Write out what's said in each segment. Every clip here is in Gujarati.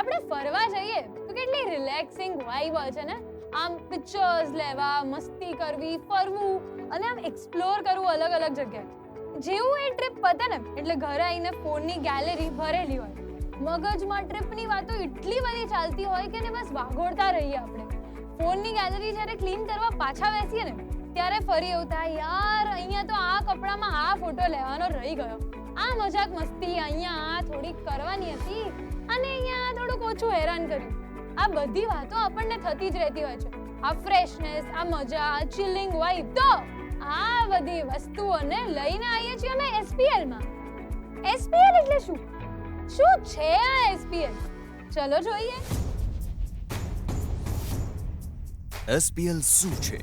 આપણે ફરવા જઈએ તો કેટલી રિલેક્સિંગ વાઇબ હોય છે ને. આમ પિક્ચર્સ લેવા, મસ્તી કરવી, ફરવું અને આમ એક્સપ્લોર કરવું અલગ અલગ જગ્યાએ. જેવું એ ટ્રીપ પતે ને એટલે ઘરે આવીને ફોનની ગેલેરી ભરેલી હોય. મગજમાં ટ્રીપની વાતો એટલી બધી ચાલતી હોય કે ને બસ વાગોળતા રહીએ આપણે. ફોનની ગેલેરી જ્યારે ક્લીન કરવા પાછા બેસીએ ને ત્યારે ફરી એવું થાય, યાર અહીંયા તો આ કપડામાં આ ફોટો લેવાનો રહી ગયો, આ મજાક મસ્તી અહીંયા આ થોડીક કરવાની હતી અને અહીંયા થોડુંક ઓછું હેરાન કર્યું. આ બધી વાતો આપણને થતી જ રહેતી હોય છે. આ ફ્રેશનેસ, આ મજા, આ ચિલિંગ વાઇબ, તો આ બધી વસ્તુઓને લઈને આવીએ છીએ અમે SPL માં. SPL એટલે શું છે આ SPL? ચલો જોઈએ. SPL શું છે?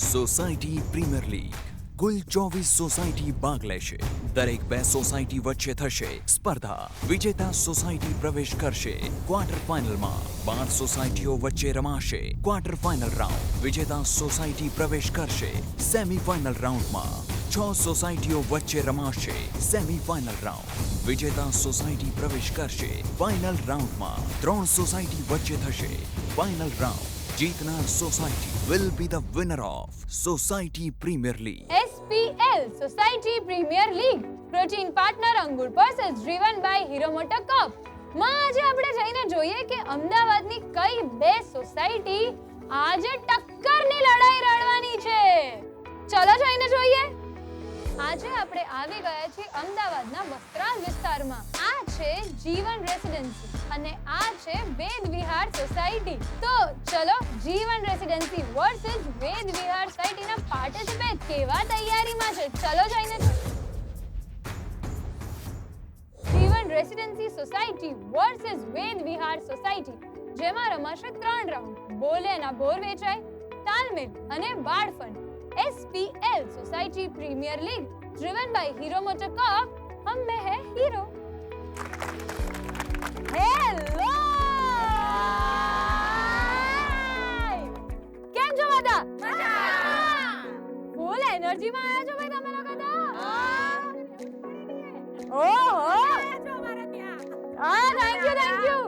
Society premier league. કુલ 24 સોસાયટી ભાગ લેશે. દરેક 2 સોસાયટી વચ્ચે થશે સ્પર્ધા. વિજેતા સોસાયટી પ્રવેશ કરશે ક્વાર્ટર ફાઇનલમાં. 12 સોસાયટીઓ વચ્ચે રમાશે ક્વાર્ટર ફાઇનલ રાઉન્ડ. વિજેતા સોસાયટી પ્રવેશ કરશે સેમી ફાઇનલ રાઉન્ડમાં. 6 સોસાયટીઓ વચ્ચે રમાશે સેમી ફાઇનલ રાઉન્ડ. વિજેતા સોસાયટી પ્રવેશ કરશે ફાઇનલ રાઉન્ડમાં. 3 સોસાયટી વચ્ચે થશે ફાઇનલ રાઉન્ડ. જીતનાર society will be the winner of society premier league. SPL society premier league protein partner Angur versus driven by Hero MotoCorp માં આજે આપણે જઈને જોઈએ કે અમદાવાદની કઈ 2 સોસાયટી આજે ટક્કરની લડાઈ લડવાની છે. ચલો જઈને જોઈએ. આજે આપણે આવી ગયા છીએ અમદાવાદના વસ્ત્રાલ વિસ્તારમાં. આ છે જીવન રેસિડેન્સી અને આ છે વેદ વિહાર સોસાયટી. તો ચલો જીવન રેસિડેન્સી વર્સિસ વેદ વિહાર સોસાયટીના પાર્ટિસિપેટ કેવા તૈયારીમાં છે ચલો જઈને. Jeevan residency society versus Ved Vihar society, જેમાં રમાશે 3 રાઉન્ડ. બોલેના બોર વેચાય, તાલમેલ અને બાળફન. SPL society premier league driven by Hero MotoCorp. हम में है हीरो. हेलो કેમ છો બધા? ફૂલ એનર્જી માં આયા છો ભાઈ તમે લોકો તો. ઓહો છો મારા ત્યાં. Thank you.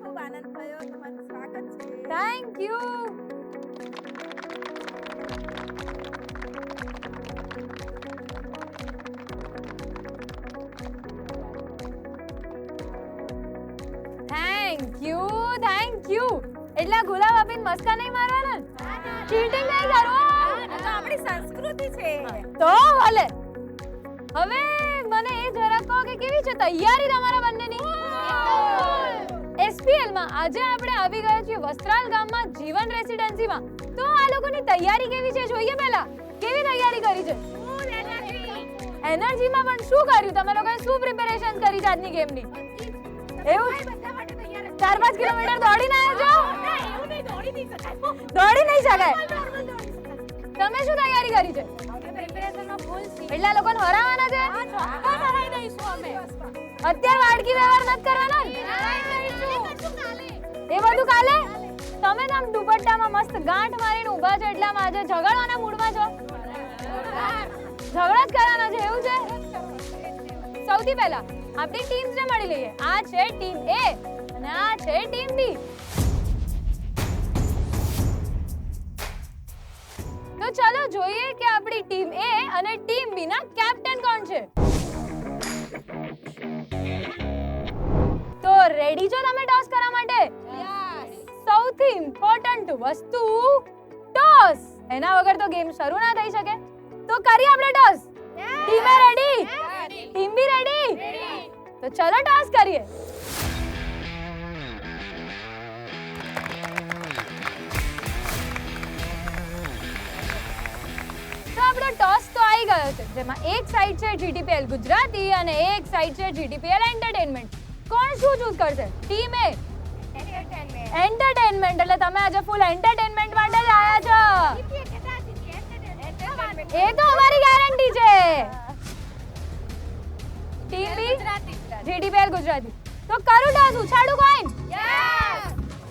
ખૂબ આનંદ થયો. તમારું સ્વાગત છે. Thank you. Thank you. એટલા ગુલાબ આપીને મસ્કા નહીં મારવાના, ચીટિંગ નહીં કરવું. આ તો આપણી સંસ્કૃતિ છે. તો ભલે. હવે મને એ જરા કહો કે કેવી છે તૈયારી તમારા બંનેની? SPL માં આજે આપણે આવી ગયા છીએ વસ્ત્રાલ ગામમાં જીવન રેસિડેન્સીમાં. તો આ લોકોની તૈયારી કેવી છે જોઈએ પહેલા. કેવી તૈયારી કરી છે? એનર્જીમાં પણ શું કર્યું તમે લોકોએ? શું પ્રિપેરેશન કરી છે આજની ગેમની? એવું 4-5 કિલોમીટર દોડીને આવ્યા છો? દોડી નહીં શકાય. તમે શું તૈયારી કરી છે? એટલા લોકોને હરાવવાના છે? અત્યારે વાડકી વ્યવહાર નથી કરવાનો. એ બધું કાલે. તમે તો આમ દુપટ્ટામાં મસ્ત ગાંઠ મારીને ઊભા છો એટલામાં આજે ઝઘડવાના મૂડમાં છો. ઝઘડા જ કરવાના છે એવું છે? સૌથી પહેલા આપણી ટીમ્સને મળી લઈએ. આ છે ટીમ A અને આ છે ટીમ B. તો ચલો જોઈએ કે આપણી ટીમ A અને ટીમ B ના કેપ્ટન કોણ છે. તો રેડી છો તમે ટોસ કરવા માટે? સૌથી ઇમ્પોર્ટન્ટ વસ્તુ ટોસ. એના વગર તો ગેમ શરૂ ના થઈ શકે. તો કરીએ આપણે toss. Team A ready? Team B ready? તો ચલો ટોસ કરીએ. તો આપણો ટોસ તો આવી ગયો છે, જેમાં એક સાઈડ છે GTPL ગુજરાતી અને એક સાઈડ છે GTPL એન્ટરટેનમેન્ટ. કોણ શું ચૂઝ કરશે? Team A entertainment. એટલે તમે આજે ફૂલ એન્ટરટેનમેન્ટ માટે જ આયા છો. એ તો અમારી ગેરંટી છે. Team B GTPL Gujarati. તો કરું ટોસ, ઉછાડું કોઈન?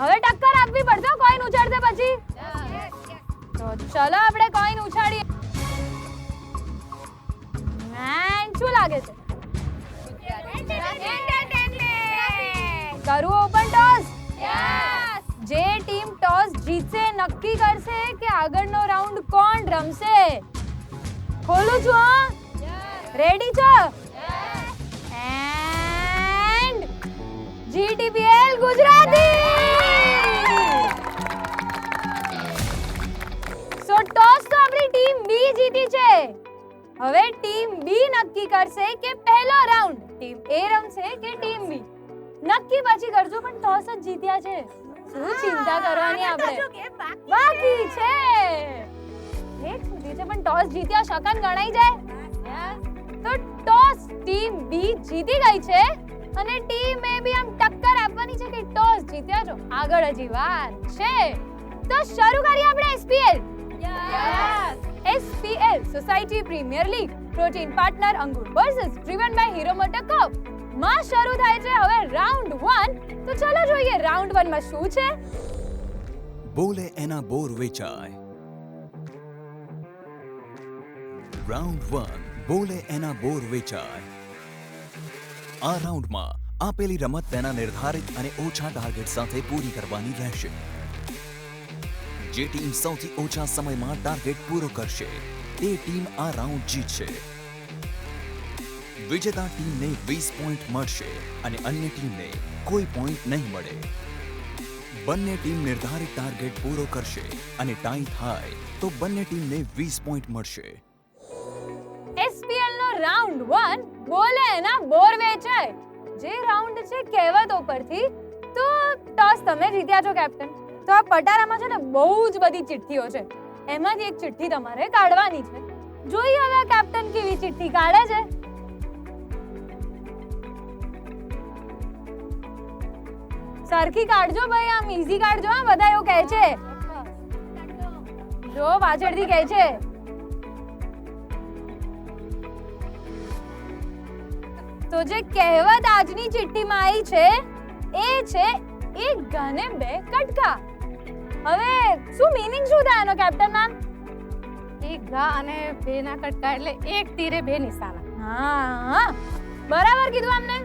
હવે ટક્કર આપવી પડશે કોઈન ઉછાડશે પછી. તો ચલો આપણે કોઈન ઉછાડીએ. શું લાગે છે? કરું ઓપન ટોસ. જે ટીમ ટોસ જીતશે નક્કી કરશે કે આગળનો રાઉન્ડ કોણ રમશે. ખોલું છું હા. રેડી છો? And GTPL Gujarati. So toss તો આપણી ટીમ બી જીતી છે. હવે ટીમ બી નક્કી કરશે કે પહેલો રાઉન્ડ ટીમ એ રમશે કે ટીમ બી. નક્કી પછી કરજો, પણ ટોસ જ જીત્યા છે. શું ચિંતા કરવાની આપણે, બાકી છે. એક સુધી છે પણ ટોસ જીત્યા શકન ગણાઈ જાય. તો ટોસ ટીમ બી જીતી ગઈ છે અને ટીમ એ બી આમ ટક્કર આપવાની છે કે ટોસ જીત્યા છો. આગળ હજી વાર છે. તો શરૂ કરીએ આપણે SPL. SPL society premier league protein partner Angur versus driven by Hero MotoCorp માં શરૂ થાય છે હવે રાઉન્ડ 1. તો ચલો જોઈએ રાઉન્ડ 1 માં શું છે. બોલે એના બોર વેચાય. રાઉન્ડ 1 બોલે એના બોર વેચાય. આ રાઉન્ડમાં આપેલી રમત તેના નિર્ધારિત અને ઓછા ટાર્ગેટ સાથે પૂરી કરવાની રહેશે. જે ટીમ સૌથી ઓછા સમયમાં ટાર્ગેટ પૂરો કરશે તે ટીમ આ રાઉન્ડ જીતશે. વિજેતા ટીમને 20 પોઈન્ટ મળશે અને અન્ય ટીમને કોઈ પોઈન્ટ નહીં મળે. બંને ટીમ નિર્ધારિત ટાર્ગેટ પૂરો કરશે અને ટાઈ થાય તો બંને ટીમને 20 પોઈન્ટ મળશે. SPL નો રાઉન્ડ 1 બોલે એના બોર વેચાય. જે રાઉન્ડ છે કહેવતો પરથી. તો ટોસ તમે જીત્યા છો કેપ્ટન. તો આ પટારામાં છે ને બહુ જ બધી ચિઠ્ઠીઓ છે. એમાંથી એક ચિઠ્ઠી તમારે કાઢવાની છે. જોઈએ હવે કેપ્ટન કેવી ચિઠ્ઠી કાઢે છે. સરખી કાઢજો ભાઈ, આમ ઈઝી કાઢજો. હા, બધા એવું કહે છે. જો પાછળથી કહે છે. તો જે કહેવત આજની ચિઠ્ઠીમાં આવી છે એ છે એક ઘાને બે કટકા. હવે શું મીનિંગ શું થાય એનો કેપ્ટન મેમ? એક ઘા અને બે ના કટકા એટલે એક તીરે બે નિશાના. હા, બરાબર કીધું અમને.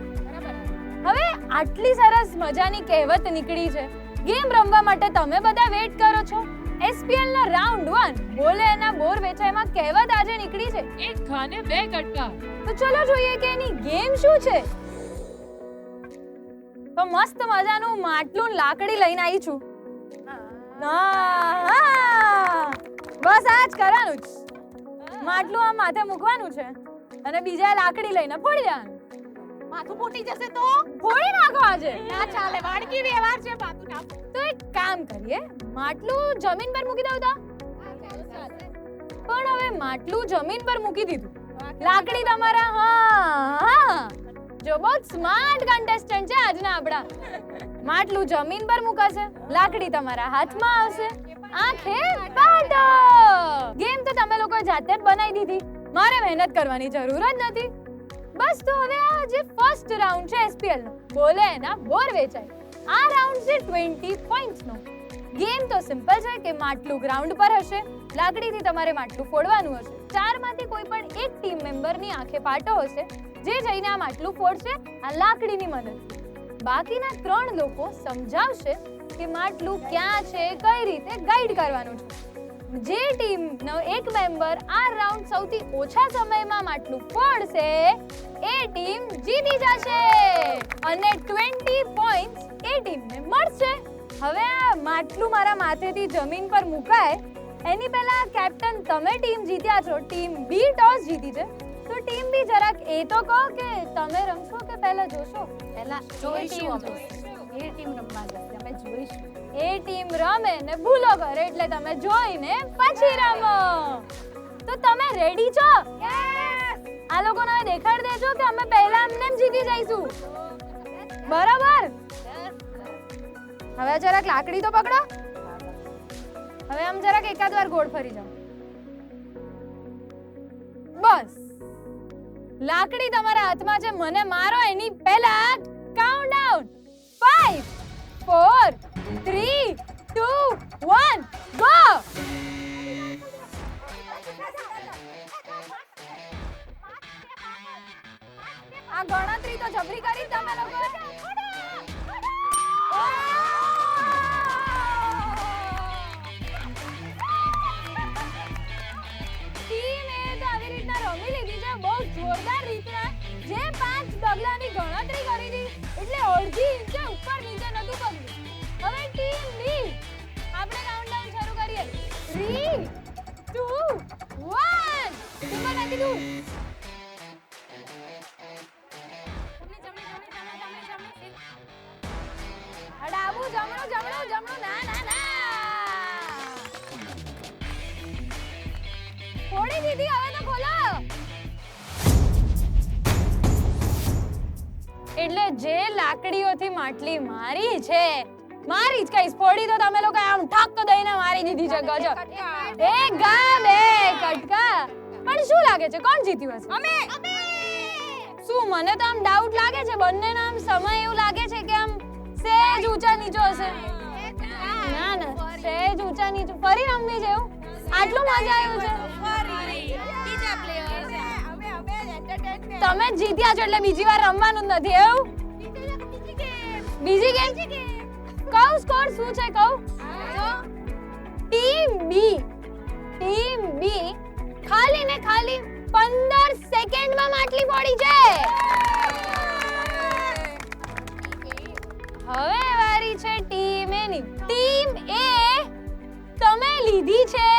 હવે આટલી સરસ મજાની કહેવત નીકળી છે. ગેમ રમવા માટે તમે બધા વેઇટ કરો છો. SPL નો રાઉન્ડ 1 બોલે એના બોર વેચાયમાં કહેવત આજે નીકળી છે એક ઘા ને બે કટકા. તો ચલો જોઈએ કે એની ગેમ શું છે. તો મસ્ત મજાનું માટલું ને લાકડી લઈને આવી છું. બસ આ જ કરવાનું છે. માટલું આમ માથે મૂકવાનું છે અને બીજા લાકડી લઈને ફોડી દેવાનું. માથું ફૂટી જશે તો ફોડી નાખો આજે. ના ચાલે, વાડકી વ્યવહાર છે માથું ના. તો એક કામ કરીએ, માટલું જમીન પર મૂકી દઉં તો. પણ હવે માટલું જમીન પર મૂકી દીધું. લાકડી તમારા હા જો બહુ સ્માર્ટ કન્ટેસ્ટન્ટ છે આજના આપડા. માટલું જમીન પર મુકાશે, લાકડી તમારા હાથમાં આવશે. આંખે પાટો. ગેમ તો તમે લોકો જાતે જ બનાવી દીધી. મારે મહેનત કરવાની જરૂર જ નથી. બસ તો હવે આ જે ફર્સ્ટ રાઉન્ડ છે SPL નો બોલે એના બોર વેચાય. આ રાઉન્ડ છે 20 પોઈન્ટ્સ નો. ગેમ તો સિમ્પલ છે કે માટલું ગ્રાઉન્ડ પર હશે, લાકડીથી તમારે માટલું ફોડવાનું હશે. ચારમાંથી કોઈ પણ એક ટીમ મેમ્બરની આંખે પાટો હશે જે જઈને આ માટલું ફોડશે આ લાકડીની મદદથી. બાકીના 3 લોકો સમજાવશે કે માટલું ક્યાં છે, કઈ રીતે ગાઈડ કરવાનું છે. જે ટીમનો એક મેમ્બર આ રાઉન્ડ સૌથી ઓછા સમયમાં માટલું ફોડશે એ ટીમ જીતી જશે અને 20 પોઈન્ટ્સ એ ટીમને મળશે. હવે આ માટલું મારા માથેથી જમીન પર મુકાય એની પહેલા કેપ્ટન તમે ટીમ જીત્યા છો, ટીમ બી ટોસ જીતી છે. તો ટીમ બી જરાક એ તો કહો કે તમે રમશો કે પહેલા જોશો? પહેલા જોઈશું અમે. એ ટીમ રમવા જશે, અમે જોઈશું. એ ટીમ રમે ને ભૂલો કરે એટલે તમે જોઈને પછી રમો. તો તમે રેડી છો? આ લોકોને હવે દેખાડી દેજો કે અમે પહેલા એમને જીતી જઈશું. બરાબર? હવે જરાક લાકડી તો પકડો. હવે આમ જરાક એકાદ વાર ગોળ ફરી જાઓ. બસ લાકડી તમારા હાથમાં છે. મને મારો એની પહેલા કાઉન્ટડાઉન 5 4 3 2 1 ગો. આ ગણતરી તો જબરી કરી તમે લોકો. 3, 2, 1. ટીમ્બલ નાખી દઉં. ડાબું જમણું જમણું જમણું ના ના ના. થોડી દીધી હવે તો ખોલો. એટલે જે લાકડીઓથી માટલી મારી છે મારી જ કઈશ ફોડી તો તમે લોકો આમ ઠાક દઈને મારી દીધી છે ગજબ. એક ગા બે કટકા. પણ શું લાગે છે કોણ જીત્યું હશે? અમે. શું મને તો આમ ડાઉટ લાગે છે બંનેના આમ સમય એવું લાગે છે કે આમ સેજ ઊંચા નીચો હશે. ના ના સેજ ઊંચા નીચું ફરી રમવી જેવું આટલું મજા આવ્યું છે. તમે જીત્યા છો એટલે બીજી વાર રમવાનું જ નથી એવું? બીજી ગેમ કહું સ્કોર શું છે કહું? ટીમ બી ખાલી ને ખાલી 15 સેકન્ડમાં માટલી ફોડી છે. હવે વારી છે ટીમ એ ની. ટીમ એ તમે લીધી છે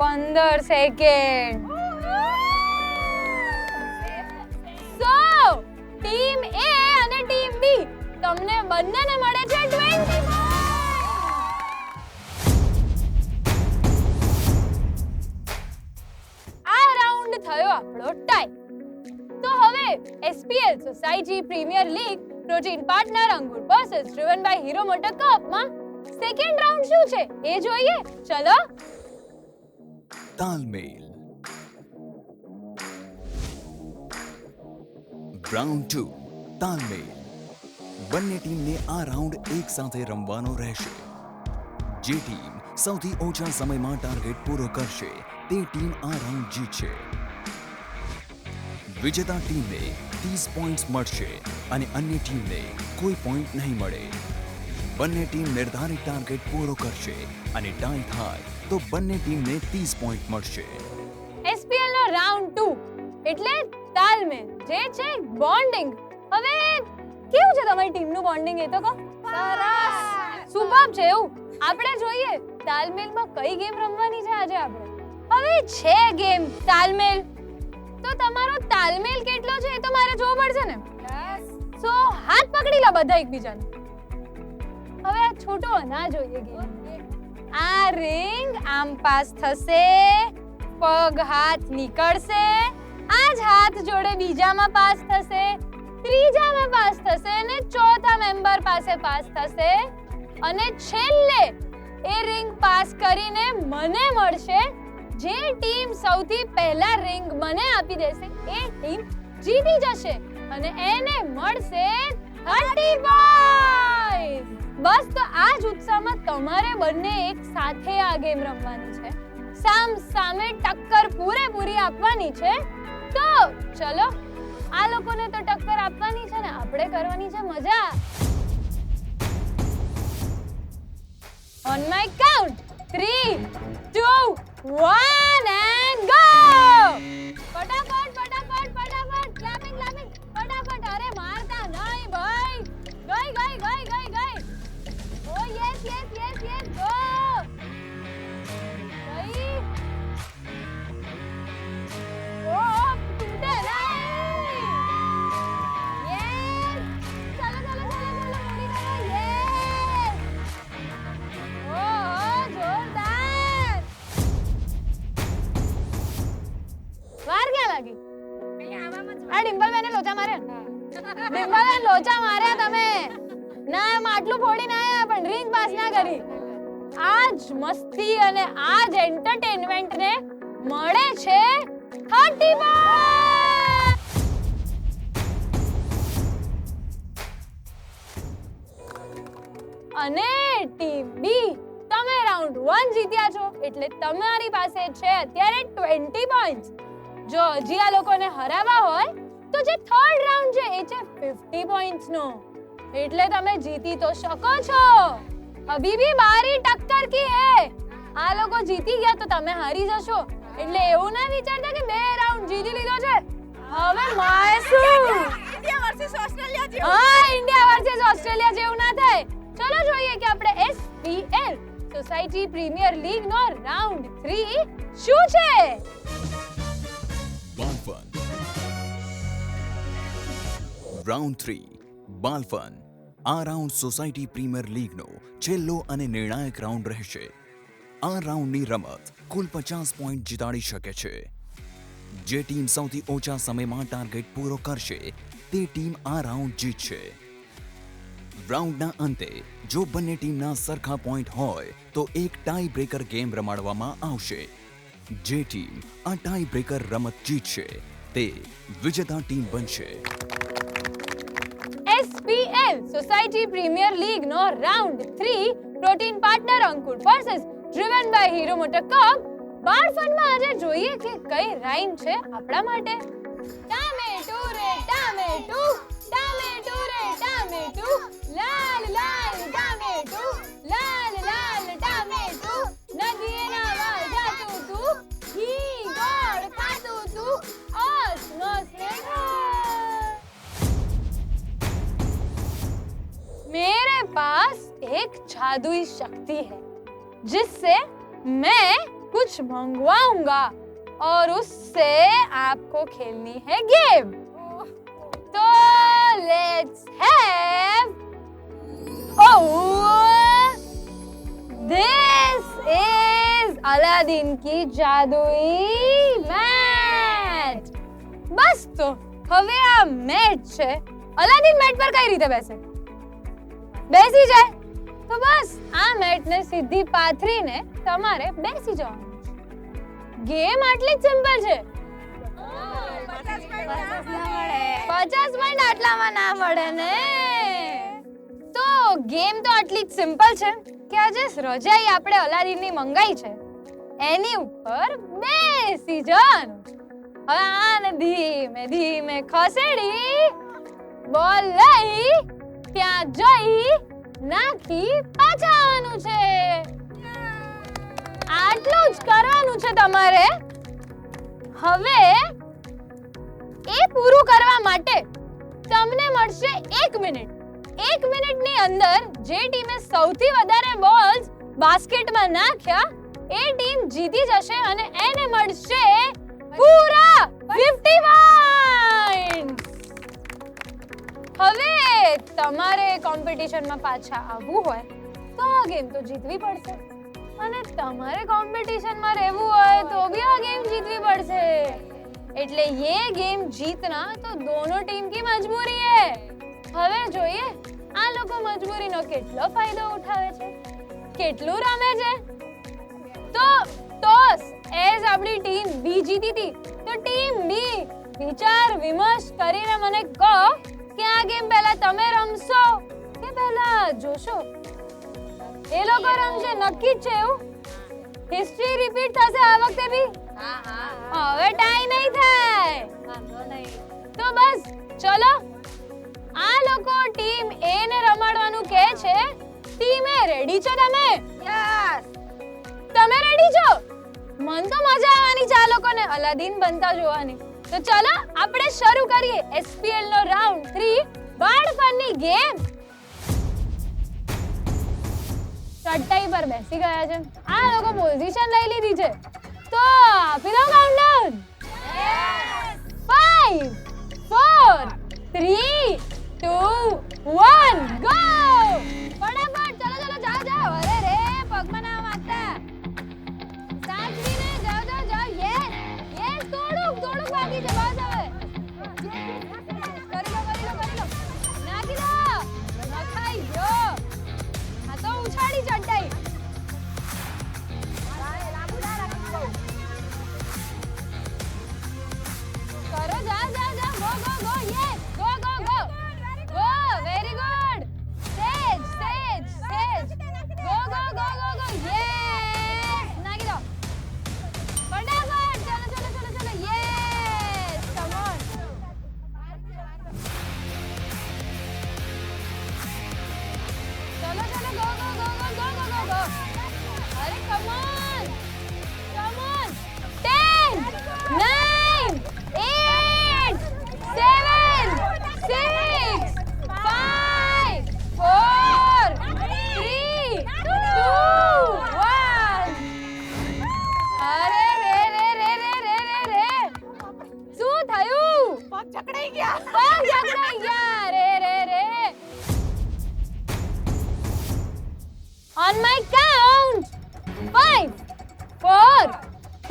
15 સેકન્ડ. સો ટીમ એ અને ટીમ બી તમને બંનેને મળે છે 20 પોઈન્ટ. આ રાઉન્ડ થયો આપણો ટાઈ. તો હવે SPL society premier league protein partner Angur versus driven by Hero MotoCorp માં સેકન્ડ રાઉન્ડ શું છે એ જોઈએ. ચલો. તાલમેલ. રાઉન્ડ 2 તાલમેલ. બંને ટીમને આ રાઉન્ડ એક સાથે રમવાનો રહેશે. જે ટીમ સૌથી ઓછા સમયમાં ટાર્ગેટ પૂરો કરશે તે ટીમ આ રાઉન્ડ જીતશે. વિજેતા ટીમને 30 પોઈન્ટ્સ મળશે અને અન્ય ટીમને કોઈ પોઈન્ટ નહીં મળે. બંને ટીમ નિર્ધારિત ટાર્ગેટ પૂરો કરશે અને ટાઈ થાય તો બંને ટીમને 30 પોઈન્ટ મળશે. SPL નો રાઉન્ડ 2 એટલે તાલમેલ જે છે બોન્ડિંગ. હવે કેવું છે તમારી ટીમનું બોન્ડિંગ એ તો કહો. સરસ સુપર છે એવું. આપણે જોઈએ તાલમેલમાં કઈ ગેમ રમવાની છે આજે આપણે. હવે છે ગેમ તાલમેલ. તો તમારો તાલમેલ કેટલો છે એ તો મારે જોવું પડશે ને. સો હાથ પકડી લો બધા એકબીજાને. હવે આ છોટો ના જોઈએ ગેમ. આ રિંગ આમ પાસ થશે, પગ હાથ નીકળશે, આ જ હાથ જોડે બીજામાં પાસ થશે, ત્રીજામાં પાસ થશે અને ચોથા મેમ્બર પાસે પાસ થશે અને છેલ્લે એ રિંગ પાસ કરીને મને મળશે. જે ટીમ સૌથી પહેલા રિંગ મને આપી દેશે એ ટીમ જીતી જશે અને એને મળશે 30 પોઈન્ટ. બસ તો આ જ ઉત્સાહમાં તમારે બંને એક સાથે આ ગેમ રમવાની છે. સામ સામે ટક્કર પૂરેપૂરી આપવાની છે. તો ચલો આ લોકોને તો ટક્કર આપવાની છે ને આપણે કરવાની છે મજા. On my count 3, 2, 1 and go. ફટાફટ ફટાફટ ફટાફટ ક્લેપિંગ ક્લેપિંગ ફટાફટ. અરે મારતા નહીં ભાઈ. ગઈ. ઓ યસ ગો. ગઈ. ઓ તૂટે નહીં. યસ. ચલો મોડી કરો. યસ. ઓ જોરદાર. વાર ક્યાં લાગી? આ ડિમ્પલ બેને લોચા માર્યા. ડિમ્પલ બેન લોચા માર્યા તમે. ના એમ આટલું ફોડી ના આયા પણ રિંગ પાસ ના કરી. આજ મસ્તી અને આજ એન્ટરટેનમેન્ટ ને મળે છે 30 પોઈન્ટ. અને ટીમ બી તમે રાઉન્ડ 1 જીત્યા છો એટલે તમારી પાસે છે અત્યારે 20 પોઈન્ટ્સ. જો હજી આ લોકોને હરાવવા હોય તો જે થર્ડ રાઉન્ડ છે એ છે 50 પોઈન્ટ્સ નો. એટલે તમે જીતી તો શકો છો. અભી ભી બારી ટક્કર કી હે. આ લોકો જીતી ગયા તો તમે હારી જશો. એટલે એવું ના વિચારતા કે 2 રાઉન્ડ જીતી લીધો છે હવે માય શું. ઇન્ડિયા વર્સસ ઓસ્ટ્રેલિયા જેવું. હા ઇન્ડિયા વર્સસ ઓસ્ટ્રેલિયા જેવું ના થાય. ચલો જોઈએ કે આપણે SPL સોસાયટી પ્રીમિયર લીગ નો રાઉન્ડ 3 શું છે? બાલફન. રાઉન્ડ 3 બાલફન. આ રાઉન્ડ સોસાયટી પ્રીમિયર લીગનો છેલ્લો અને નિર્ણાયક રાઉન્ડ રહેશે. આ રાઉન્ડની રમત કુલ 50 પોઈન્ટ જીતાડી શકે છે. જે ટીમ સૌથી ઓછા સમયમાં ટાર્ગેટ પૂરો કરશે તે ટીમ આ રાઉન્ડ જીતશે. રાઉન્ડના અંતે જો બંને ટીમના સરખા પોઈન્ટ હોય તો એક ટાઈ બ્રેકર ગેમ રમાડવામાં આવશે. જે ટીમ આ ટાઈ બ્રેકર રમત જીતશે તે વિજેતા ટીમ બનશે. SPL સોસાયટી પ્રીમિયર લીગ નો round 3 protein partner Ankur versus driven by Hero MotoCorp. બાળફનમાં આજે જોઈએ કે કઈ રાઈમ છે આપણા માટે. ટામેટુ રે ટામેટુ, ટામેટુ રે ટામેટુ, લાલ લાલ ટામેટુ, લાલ લાલ ટામેટુ, નદીએ નાવા જાતું તું, ઘી ગોળ ખાતું તું, ઓસમોસ ને मेरे पास एक जादुई शक्ति है जिससे मैं कुछ मंगवाऊंगा और उससे आपको खेलनी है गेम. तो let's have this is Aladdin की जादुई मैट. बस तो હવે આ મેટ છે. અલાદીન મેટ પર કઈ રીતે બેસી જાય? તો બસ આ મેટને સીધી પાથરીને તમારે બેસી જવાનું. ગેમ આટલી જ સિમ્પલ છે. 50 પોઈન્ટ આટલામાં ના મળે ને. તો ગેમ તો આટલી જ સિમ્પલ છે કે આજે રજાઈ આપણે અલાદીનની મંગાઈ છે એની ઉપર બેસી જવાનું. હવે આને ધીમે ધીમે ખસેડી બોલ લઈ ત્યાં જઈ નાખી પાછા આવવાનું છે. આટલું જ કરવાનું છે તમારે. હવે એ પૂરું કરવા માટે તમને મળશે 1 મિનિટ. 1 મિનિટની અંદર જે ટીમે સૌથી વધારે બોલ્સ બાસ્કેટમાં નાખ્યા એ ટીમ જીતી જશે અને એને મળશે પૂરા 50 પોઈન્ટ. હવે તમારે કોમ્પિટિશનમાં પાછા આવવું હોય તો આ ગેમ તો જીતવી પડશે અને તમારે કોમ્પિટિશનમાં રહેવું હોય તો भी આ ગેમ જીતવી પડશે. એટલે ये गेम जीतना तो दोनों टीम की मजबूरी है. હવે જોઈએ આ લોકો મજબૂરીનો કેટલો ફાયદો ઉઠાવે છે, કેટલું રમે છે. તો ટોસ એઝ આપણી ટીમ બી જીતી હતી તો ટીમ બી વિચાર વિમર્શ કરીને મને કહો કે આ ગેમ પહેલા તમે રમશો કે પહેલા જોશો? એ લોકો રમશે નક્કી જ છે એવું? હિસ્ટ્રી રિપીટ થશે આ વખતે બી? હવે ટાઈ નહીં થાય. તો બસ ચલો આ લોકો ટીમ એ ને રમાડવાનું કહે છે. ટીમ એ રેડી છો તમે? તમે રેડી છો? મન તો મજા આવવાની છે આ લોકોને અલાદીન બનતા જોવાની. તો ચલો આપણે શરૂ કરીએ SPL નો રાઉન્ડ 3 બાળપણની ગેમ. ચટાઈ પર બેસી ગયા છે. આ લોકો પોઝિશન લઈ લીધી છે. તો આપી દો કાઉન્ટડાઉન. 5 4 3 2 1 ગો. ફટાફટ ચલો ચલો જાઓ જાઓ. અરે રે પગમાં ના વાગતા. સાચવીને જાઓ જાઓ જાઓ. Yes yes. થોડુંક બાકી છે. બસ હવે કરી લો. નાખી દો. નખાઈ ગયો. આ તો ઉછાળી ચટાઈ. કરો જાઓ go yes go very good. સેજ ગો યસ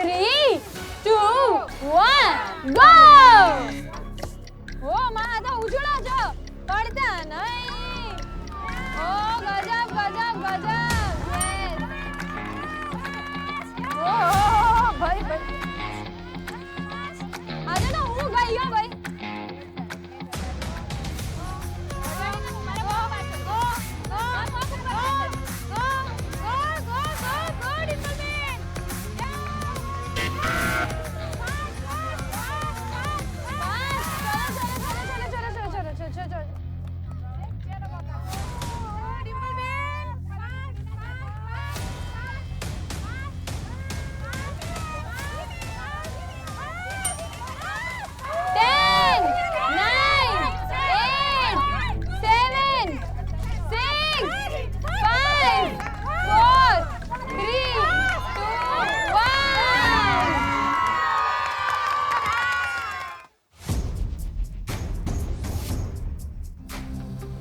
3, 2, 1, go! ઓ માં આ તો ઉછળો છો, પડતા નહીં. ઓ ગજબ ગજબ ગજબ. Yes. ઓ ભાઈ ભાઈ. આજે તો હું ગઈ હો ભાઈ.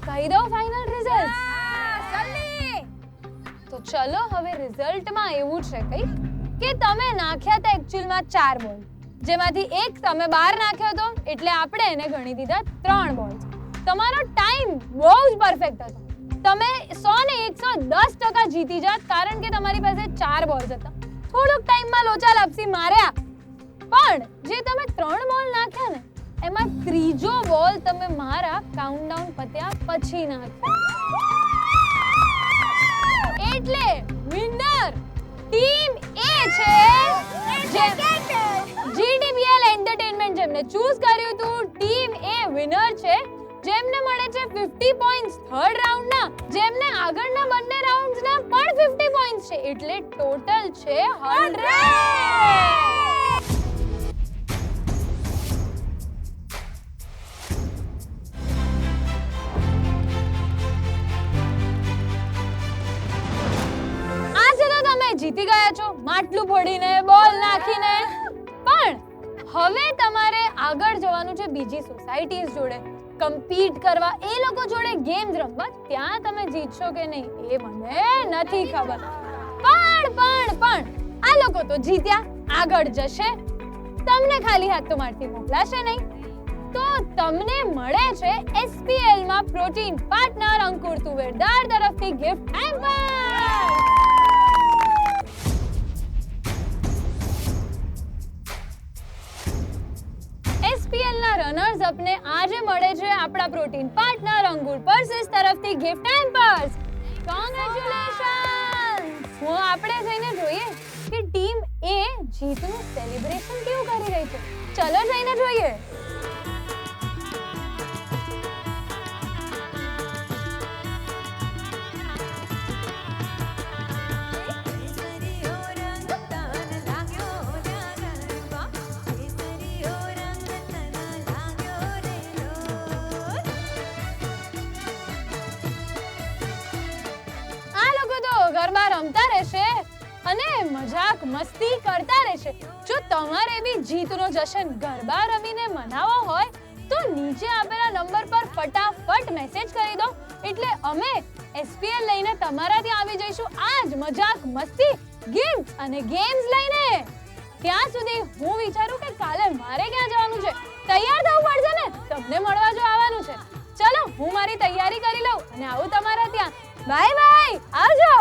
કહી દો ફાઇનલ રિઝલ્ટ. તો ચલો હવે રિઝલ્ટમાં એવું છે કઈ કે તમે નાખ્યા હતા એકચ્યુઅલમાં 4 બોલ, જેમાંથી એક તમે બહાર નાખ્યો હતો, એટલે આપણે એને ગણી દીધા 3 બોલ. તમારો ટાઈમ બહુ જ પરફેક્ટ હતો. તમે 100 ને 110% જીતી જાત, કારણ કે તમારી પાસે 4 બોલ્સ હતા. થોડુંક ટાઈમમાં લોચા લાપસી માર્યા, પણ જે તમે 3 બોલ નાખ્યા ને એમાં ત્રીજો બોલ તમે મારા કાઉન્ટડાઉન પત્યા પછી નાખ્યો. એટલે વિનર ટીમ એ છે, GTPL એન્ટરટેનમેન્ટ જેમને ચૂઝ કર્યું હતું. ટીમ એ વિનર છે, જેમને મળે છે 50 પોઈન્ટ્સ થર્ડ રાઉન્ડના, જેમને આગળના બંને રાઉન્ડ્સના પણ 50 પોઈન્ટ્સ છે, એટલે ટોટલ છે 100. જીતી ગયા છો માટલું ફોડીને, બોલ નાખીને. પણ હવે તમારે આગળ જવાનું છે બીજી સોસાયટીઝ જોડે કમ્પીટ કરવા, એ લોકો જોડે ગેમ્સ રમવા. ત્યાં તમે જીતશો કે નહીં એ મને નથી ખબર, પણ આ લોકો તો જીત્યા, આગળ જશે. તમને ખાલી હાથ તો મારથી મોકલાશે નહીં. તો તમને મળે છે SPL માં પ્રોટીન પાર્ટનર અંકુર તુવેરદાર તરફથી ગિફ્ટ હેમ્પર. SPL ના રનર્સ અપને આજે મળે છે આપણા પ્રોટીન પાર્ટનર અંકુર પરસિસ તરફથી ગિફ્ટ હેમ્પર્સ. કોંગ્રેચ્યુલેશન્સ. હું આપણે જઈને જોઈએ કે ટીમ એ જીતનું સેલિબ્રેશન કેવું કરી રહી છે. ચલો જઈને જોઈએ. ગરબા રમતા રહેશે અને મજાક મસ્તી કરતા રહેશે. જો તમારે બી જીતનો જશ્ન ગરબા રમીને મનાવવો હોય તો નીચે આપેલા નંબર પર ફટાફટ મેસેજ કરી દો, એટલે અમે SPL લઈને તમારા ત્યાં આવી જઈશું આજ મજાક મસ્તી ગિફ્ટ અને ગેમ્સ લઈને. ત્યાં સુધી હું વિચારું કે કાલે મારે ક્યાં જવાનું છે. તૈયાર થવું પડશે ને, તમને મળવા જો આવવાનું છે. ચલો હું મારી તૈયારી કરી લઉં અને આવું તમારા ત્યાં. બાય બાય, આવજો.